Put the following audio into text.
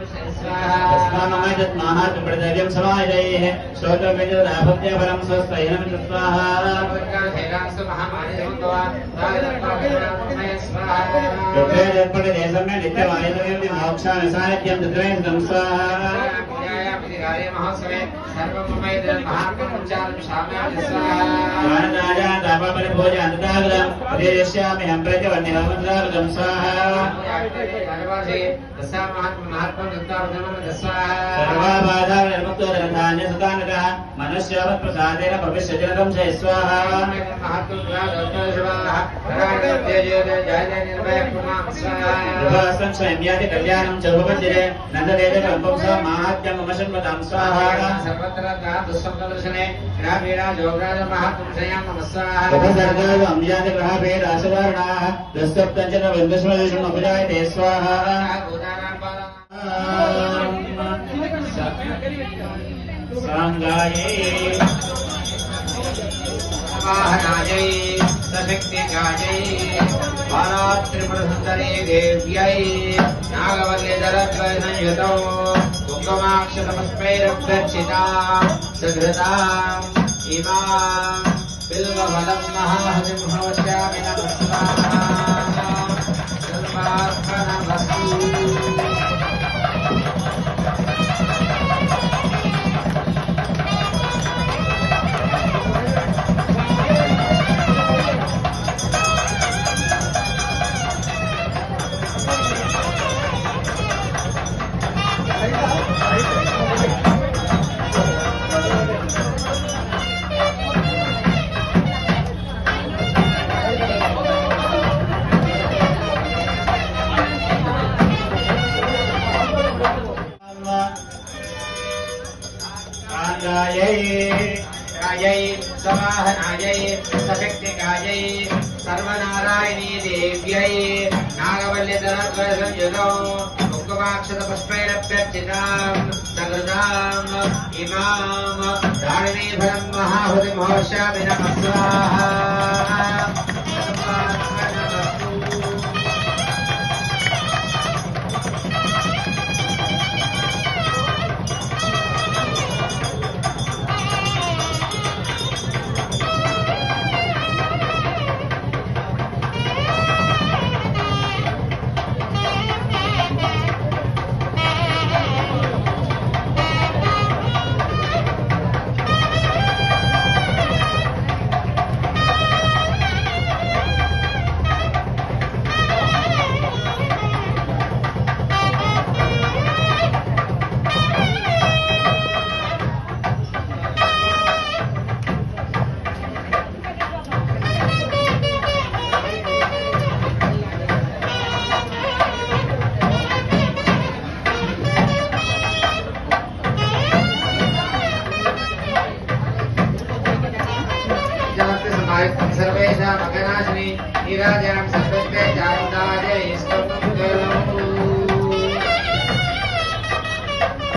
तस्मामयतत्माहात्म्यप्रदव्यं समाजयेः श्रोत्रमेजराभक्त्यपरं स्वस्तेन स्वाहा यत्रेदर्पणदेशम्य नित्यमायतव्यं मोक्षान् साहित्यं तद्वैतं स्वाहा महोत्सवे सर्वममैदं महापुरुषान् शाम्यामि स्वाहा वानराजा दापपरिभोज अन्तरागलं प्रदेश्यामि हम प्रजवन्यवन्द्रागलं स्वाहा सर्वासे दशा महात्मं दत्तावदनं दस्वाहा सर्वाबाधा निर्मुक्तो धनधान्य सुदानकः मनुष्यावत् प्रसादेन भविष्यजनकं च स्वाहा महात्मं दत्तो स्वाहा राजतेजो जय निर्भय पुमा स्वाहा विवासं स्वयं कल्याणं च भवन्तिरे नन्ददेव कल्पं स महात्म्यं ममशन्वतां स्वाहा सर्वत्र दुःसंदर्शने ग्रामीणा जोगराज महापुरुषयां नमः स्वाहा उपसर्गाय अम्यादि ग्रहाभे राशधारणाः दस्तप्तञ्चन वन्दस्मदेशम् उपजायते स्वाहा सांगाये वाहनायै सशक्तिकायै बालात्रिपुरसुन्दरी देव्यै नागवल्लीधरद्वयसंयुतौ कुङ्कुमाक्षतपुष्पैरभ्यर्चिता सुधृताम् इमाम् बिल्वफलं महाहरिमहोस्यामि नमः स्वाहा सर्वार्पणमस्तु समाहनायै सशक्तिकायै सर्वनारायणी देव्यै नागवल्लीधरद्वयसंयुतौ कुङ्कुमाक्षतपुष्पैरभ्यर्चितां सकृताम् इमाम् दारिणीफलं महाहुतिमहोस्यामि नमः स्वाहा सर्वेषां मकनाशिनी नीराजनं सर्वस्ते चारं